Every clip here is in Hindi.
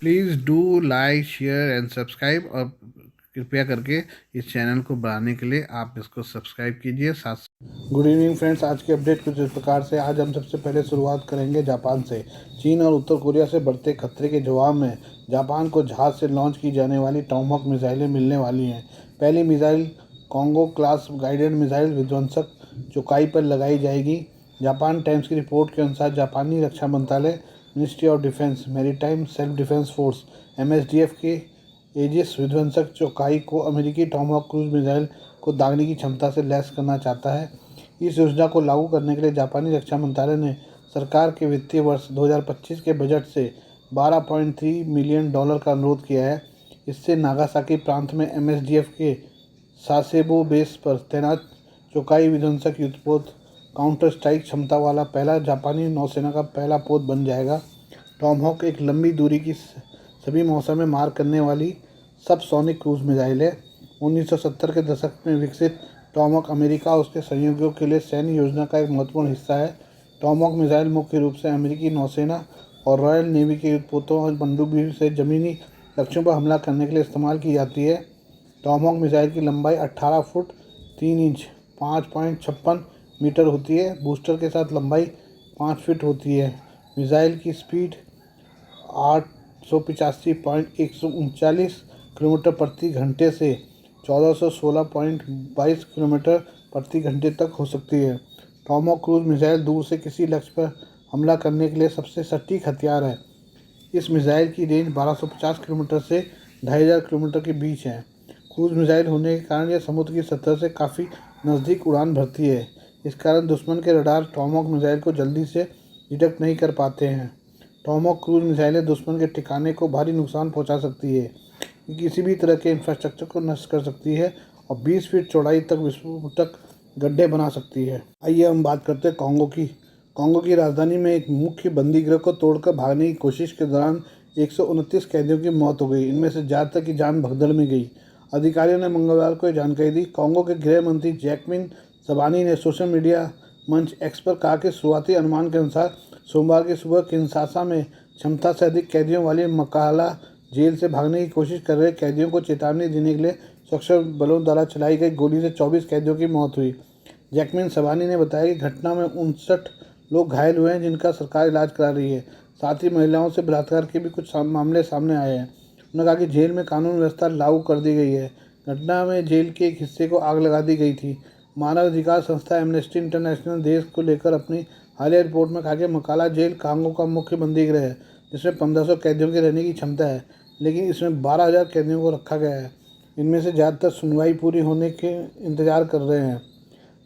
Please do like share and subscribe, और कृपया करके इस चैनल को बढ़ाने के लिए आप इसको सब्सक्राइब कीजिए। साथ गुड इवनिंग फ्रेंड्स, आज की अपडेट कुछ इस प्रकार से। आज हम सबसे पहले शुरुआत करेंगे जापान से। चीन और उत्तर कोरिया से बढ़ते खतरे के जवाब में जापान को जहाज़ से लॉन्च की जाने वाली टॉमहॉक मिसाइलें मिलने वाली हैं। पहली missile Congo class guided missile विध्वंसक चौकाई पर लगाई जाएगी। जापान टाइम्स की रिपोर्ट के अनुसार जापानी रक्षा मंत्रालय, ministry of defence, maritime self defence force (MSDF) के एजिस विध्वंसक चौकाई को अमेरिकी टॉमहॉक क्रूज मिसाइल को दागने की क्षमता से लैस करना चाहता है। इस योजना को लागू करने के लिए जापानी रक्षा मंत्रालय ने सरकार के वित्तीय वर्ष 2025 के बजट से $12.3 मिलियन का अनुरोध किया है। इससे नागासाकी प्रांत में MSDF के सासेबो बेस पर तैनात चौकाई विध्वंसक युद्धपोत काउंटर स्ट्राइक क्षमता वाला पहला जापानी नौसेना का पहला पोत बन जाएगा। टॉमहॉक एक लंबी दूरी की सभी मौसम में मार करने वाली सबसोनिक क्रूज मिसाइल है। 1970 के दशक में विकसित टॉमहॉक अमेरिका और उसके सहयोगियों के लिए सैन्य योजना का एक महत्वपूर्ण हिस्सा है। टॉमहॉक मिसाइल मुख्य रूप से अमेरिकी नौसेना और रॉयल नेवी के युद्धपोतों और पनडुब्बियों से ज़मीनी लक्ष्यों पर हमला करने के लिए इस्तेमाल की जाती है। टॉमहॉक मिसाइल की लंबाई 18 फुट 3 इंच 5.56 मीटर होती है। बूस्टर के साथ लंबाई 5 फीट होती है। मिसाइल की स्पीड 885.139 किलोमीटर प्रति घंटे से 1416.22 किलोमीटर प्रति घंटे तक हो सकती है। टॉमहॉक क्रूज मिसाइल दूर से किसी लक्ष्य पर हमला करने के लिए सबसे सटीक हथियार है। इस मिसाइल की रेंज 1250 किलोमीटर से 2500 किलोमीटर के बीच है। क्रूज मिसाइल होने के कारण यह समुद्र की सतह से काफ़ी नज़दीक उड़ान भरती है। इस कारण दुश्मन के रडार टॉमहॉक मिसाइल को जल्दी से डिटेक्ट नहीं कर पाते हैं। टॉमहॉक क्रूज मिसाइलें दुश्मन के ठिकाने को भारी नुकसान पहुंचा सकती है, किसी भी तरह के इंफ्रास्ट्रक्चर को नष्ट कर सकती है और 20 फीट चौड़ाई तक विस्फोटक गड्ढे बना सकती है। आइए हम बात करते हैं कॉन्गो की। कॉन्गो की राजधानी में एक मुख्य बंदीगृह को तोड़कर भागने की कोशिश के दौरान 129 कैदियों की मौत हो गई। इनमें से ज़्यादातर की जान भगदड़ में गई। अधिकारियों ने मंगलवार को यह जानकारी दी। कॉन्गो के गृह मंत्री जैकमिन सबानी ने सोशल मीडिया मंच एक्स पर कहा कि शुरुआती अनुमान के अनुसार सोमवार की सुबह किन्शासा में क्षमता से अधिक कैदियों वाली मकाला जेल से भागने की कोशिश कर रहे कैदियों को चेतावनी देने के लिए सुरक्षा बलों द्वारा चलाई गई गोली से 24 कैदियों की मौत हुई। जैकमिन सबानी ने बताया कि घटना में 59 लोग घायल हुए हैं, जिनका सरकार इलाज करा रही है। साथ ही महिलाओं से बलात्कार के भी कुछ मामले सामने आए हैं। उन्होंने कहा कि जेल में कानून व्यवस्था लागू कर दी गई है। घटना में जेल के एक हिस्से को आग लगा दी गई थी। मानवाधिकार संस्था एमनेस्टी इंटरनेशनल ने देश को लेकर अपनी हालिया रिपोर्ट में कहा कि मकाला जेल कांगो का मुख्य बंदीगृह है, जिसमें 1500 कैदियों के रहने की क्षमता है, लेकिन इसमें 12,000 कैदियों को रखा गया है। इनमें से ज़्यादातर सुनवाई पूरी होने के इंतजार कर रहे हैं।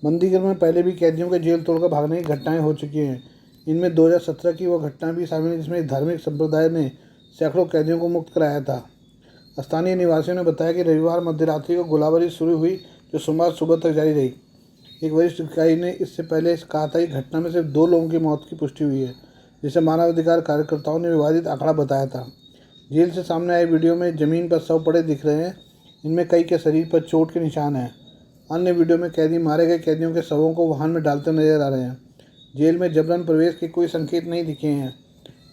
बंदीगृह में पहले भी कैदियों के जेल तोड़कर भागने की घटनाएं हो चुकी हैं। इनमें 2017 की वो घटना भी शामिल है जिसमें एक धार्मिक संप्रदाय ने सैकड़ों कैदियों को मुक्त कराया था। स्थानीय निवासियों ने बताया कि रविवार मध्यरात्रि को गोलाबारी शुरू हुई, जो सोमवार सुबह तक जारी रही। एक वरिष्ठ अधिकारी ने इससे पहले कहा था कि घटना में सिर्फ 2 लोगों की मौत की पुष्टि हुई है, जिसे मानवाधिकार कार्यकर्ताओं ने विवादित आंकड़ा बताया था। जेल से सामने आए वीडियो में ज़मीन पर शव पड़े दिख रहे हैं। इनमें कई के शरीर पर चोट के निशान हैं। अन्य वीडियो में कैदी मारे गए कैदियों के शवों को वाहन में डालते नजर आ रहे हैं। जेल में जबरन प्रवेश के कोई संकेत नहीं दिखे हैं।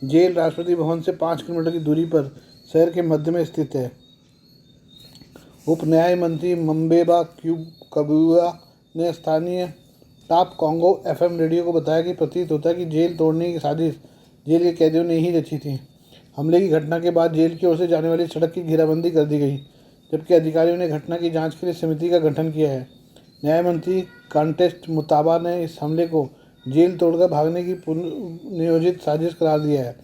जेल राष्ट्रपति भवन से 5 किलोमीटर की दूरी पर शहर के मध्य में स्थित है। उप न्याय मंत्री मम्बेबा कबुआ ने स्थानीय टॉप कॉन्गो FM रेडियो को बताया कि प्रतीत होता है कि जेल तोड़ने की साजिश जेल के कैदियों ने ही रची थी। हमले की घटना के बाद जेल की ओर से जाने वाली सड़क की घेराबंदी कर दी गई, जबकि अधिकारियों ने घटना की जांच के लिए समिति का गठन किया है। न्याय मंत्री कॉन्टेस्ट मुताबा ने इस हमले को जेल तोड़कर भागने की नियोजित साजिश करार दिया है।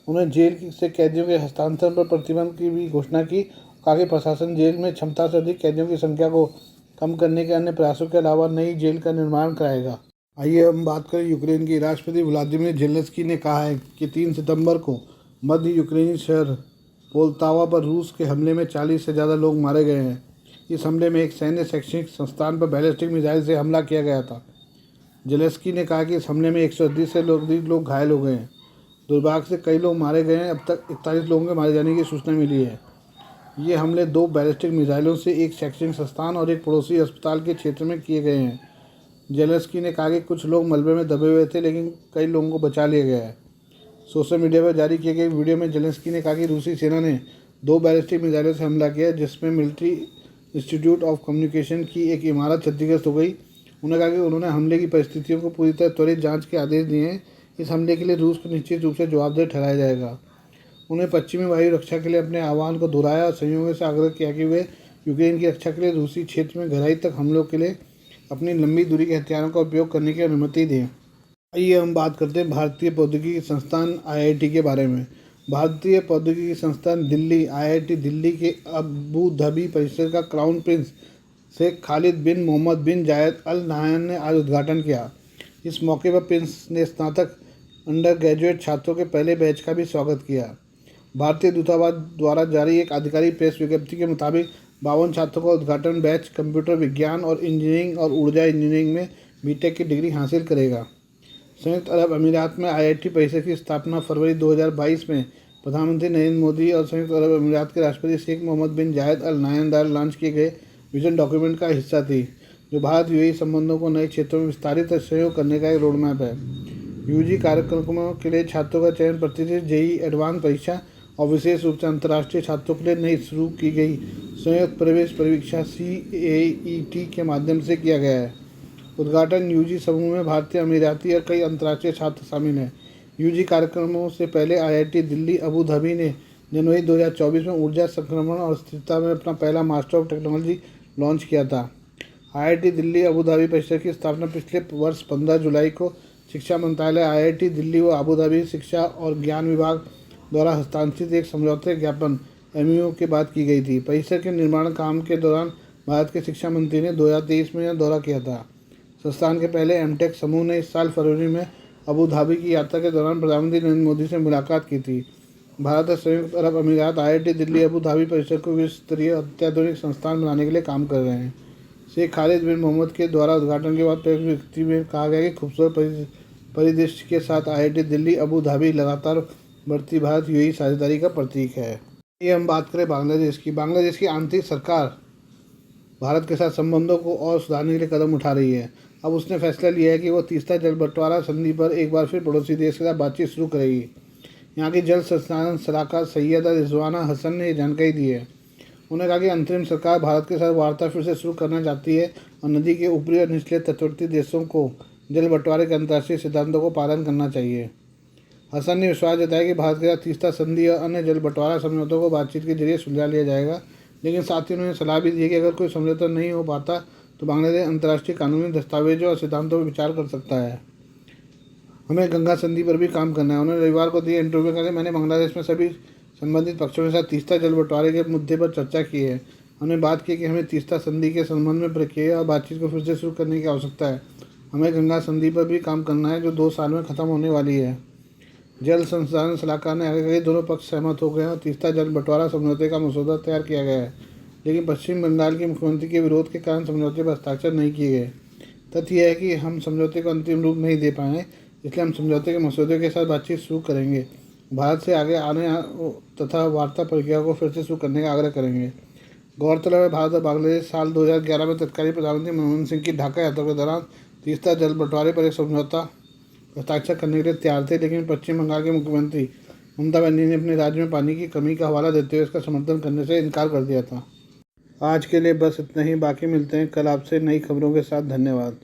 उन्होंने जेल से कैदियों के हस्तांतरण पर प्रतिबंध की भी घोषणा की। कहा कि प्रशासन जेल में क्षमता से अधिक कैदियों की संख्या को कम करने के अन्य प्रयासों के अलावा नई जेल का निर्माण कराएगा। आइए हम बात करें यूक्रेन की। राष्ट्रपति व्लादिमीर जेलेंस्की ने कहा है कि 3 सितंबर को मध्य यूक्रेनी शहर पोल्तावा पर रूस के हमले में 40 से ज़्यादा लोग मारे गए हैं। इस हमले में एक सैन्य शैक्षणिक संस्थान पर बैलिस्टिक मिसाइल से हमला किया गया था। जेलेंस्की ने कहा कि इस हमले में 180 से अधिक लोग घायल हो गए हैं। दुर्भाग्य से कई लोग मारे गए हैं। अब तक 41 लोगों के मारे जाने की सूचना मिली है। ये हमले 2 बैलिस्टिक मिसाइलों से एक शैक्षणिक संस्थान और एक पड़ोसी अस्पताल के क्षेत्र में किए गए हैं। जेलेंस्की ने कहा कि कुछ लोग मलबे में दबे हुए थे, लेकिन कई लोगों को बचा लिया गया है। सोशल मीडिया पर जारी किए गए वीडियो में जेलेंस्की ने कहा कि रूसी सेना ने 2 बैलिस्टिक मिसाइलों से हमला किया, जिसमें मिलिट्री इंस्टीट्यूट ऑफ कम्युनिकेशन की एक इमारत क्षतिग्रस्त हो गई। उन्होंने कहा कि उन्होंने हमले की परिस्थितियों को पूरी तरह त्वरित जांच के आदेश दिए हैं। इस हमले के लिए रूस को निश्चित रूप से जवाबदेह ठहराया जाएगा। उन्हें पश्चिमी वायु रक्षा के लिए अपने आह्वान को दोहराया और सहयोगियों से आग्रह किया कि वे यूक्रेन की रक्षा के लिए रूसी क्षेत्र में गहराई तक हमलों के लिए अपनी लंबी दूरी के हथियारों का उपयोग करने की अनुमति दें। आइए हम बात करते हैं भारतीय प्रौद्योगिकी संस्थान IIT के बारे में। भारतीय प्रौद्योगिकी संस्थान दिल्ली IIT दिल्ली के अबू धाबी परिसर का क्राउन प्रिंस शेख खालिद बिन मोहम्मद बिन जायद अल नाहयान ने आज उद्घाटन किया। इस मौके पर प्रिंस ने स्नातक अंडर ग्रेजुएट छात्रों के पहले बैच का भी स्वागत किया। भारतीय दूतावास द्वारा जारी एक आधिकारिक प्रेस विज्ञप्ति के मुताबिक 52 छात्रों का उद्घाटन बैच कंप्यूटर विज्ञान और इंजीनियरिंग और ऊर्जा इंजीनियरिंग में बीटेक की डिग्री हासिल करेगा। संयुक्त अरब अमीरात में IIT परिसर की स्थापना फरवरी 2022 में प्रधानमंत्री नरेंद्र मोदी और संयुक्त अरब अमीरात के राष्ट्रपति शेख मोहम्मद बिन जायद अल नाहयान द्वारा लॉन्च किए गए विजन डॉक्यूमेंट का हिस्सा थी, जो भारत UAE संबंधों को नए क्षेत्रों में विस्तारित और सहयोग करने का एक रोडमैप है। UG कार्यक्रमों के लिए छात्रों का चयन प्रतिष्ठित JEE एडवांस परीक्षा और विशेष रूप से अंतर्राष्ट्रीय छात्रों के लिए नई शुरू की गई संयुक्त प्रवेश परीक्षा CAET के माध्यम से किया गया है। उद्घाटन UG समूह में भारतीय, अमीराती और कई अंतर्राष्ट्रीय छात्र शामिल हैं। UG कार्यक्रमों से पहले IIT दिल्ली अबू धाबी ने जनवरी 2024 में ऊर्जा संक्रमण और स्थिरता में अपना पहला मास्टर ऑफ टेक्नोलॉजी लॉन्च किया था। IIT दिल्ली अबू धाबी परिसर की स्थापना पिछले वर्ष 15 जुलाई को शिक्षा मंत्रालय, IIT दिल्ली व अबू धाबी शिक्षा और ज्ञान विभाग द्वारा हस्तांतरित एक समझौते ज्ञापन MOU के बाद की गई थी। परिसर के निर्माण काम के दौरान भारत के शिक्षा मंत्री ने 2023 में यह दौरा किया था। संस्थान के पहले MTech समूह ने इस साल फरवरी में अबू धाबी की यात्रा के दौरान प्रधानमंत्री नरेंद्र मोदी से मुलाकात की थी। भारत और संयुक्त अरब अमीरात IIT दिल्ली अबू धाबी परिसर को विश्व स्तरीय अत्याधुनिक संस्थान बनाने के लिए काम कर रहे हैं। शेख खालिद बिन मोहम्मद के द्वारा उद्घाटन के बाद प्रेस विज्ञप्ति में कहा गया कि खूबसूरत परिदृश्य के साथ IIT दिल्ली अबू धाबी लगातार बढ़ती भारत UAE साझेदारी का प्रतीक है। ये हम बात करें बांग्लादेश की। बांग्लादेश की आंतरिक सरकार भारत के साथ संबंधों को और सुधारने के लिए कदम उठा रही है। अब उसने फैसला लिया है कि वो तीस्ता जल बंटवारा संधि पर एक बार फिर पड़ोसी देश के साथ बातचीत शुरू करेगी। यहाँ की जल संसाधन सलाहकार सैयदा रिजवाना हसन ने ये जानकारी दी है। उन्होंने कहा कि अंतरिम सरकार भारत के साथ वार्ता फिर से शुरू करना चाहती है और नदी के ऊपरी और निचले तटवर्ती देशों को जल बंटवारे के अंतर्राष्ट्रीय सिद्धांतों को पालन करना चाहिए। हसन ने विश्वास जताया कि भारत के साथ तीस्ता संधि और अन्य जल बंटवारा समझौतों को बातचीत के जरिए सुलझा लिया जाएगा, लेकिन साथ ही उन्होंने सलाह भी दी कि अगर कोई समझौता नहीं हो पाता तो बांग्लादेश अंतर्राष्ट्रीय कानूनी दस्तावेजों और सिद्धांतों पर विचार कर सकता है। हमें गंगा संधि पर भी काम करना है। उन्होंने रविवार को दिए इंटरव्यू में कहा कि मैंने बांग्लादेश में सभी संबंधित पक्षों के साथ तीस्ता जल बंटवारे के मुद्दे पर चर्चा की है। हमने बात की कि हमें तीस्ता संधि के संबंध में प्रक्रिया और बातचीत को फिर से शुरू करने की आवश्यकता है। हमें गंगा संधि पर भी काम करना है, जो 2 साल में ख़त्म होने वाली है। जल संसाधन सलाहकार ने आगे कहा कि दोनों पक्ष सहमत हो गए हैं और तीस्ता जल बंटवारा समझौते का मसौदा तैयार किया गया है, लेकिन पश्चिम बंगाल के मुख्यमंत्री के विरोध के कारण समझौते पर हस्ताक्षर नहीं किए गए। तथ्य यह है कि हम समझौते को अंतिम रूप नहीं दे पाए, इसलिए हम समझौते के मसौदे के साथ बातचीत शुरू करेंगे। भारत से आगे आने तथा वार्ता प्रक्रिया को फिर से शुरू करने का आग्रह करेंगे। गौरतलब है, भारत और बांग्लादेश साल 2011 में तत्कालीन प्रधानमंत्री मनमोहन सिंह की ढाका यात्रा के दौरान तीस्ता जल बंटवारे पर एक समझौता हस्ताक्षर करने के लिए तैयार थे, लेकिन पश्चिम बंगाल के मुख्यमंत्री ममता बनर्जी ने अपने राज्य में पानी की कमी का हवाला देते हुए इसका समर्थन करने से इनकार कर दिया था। आज के लिए बस इतना ही। बाकी मिलते हैं कल आपसे नई खबरों के साथ। धन्यवाद।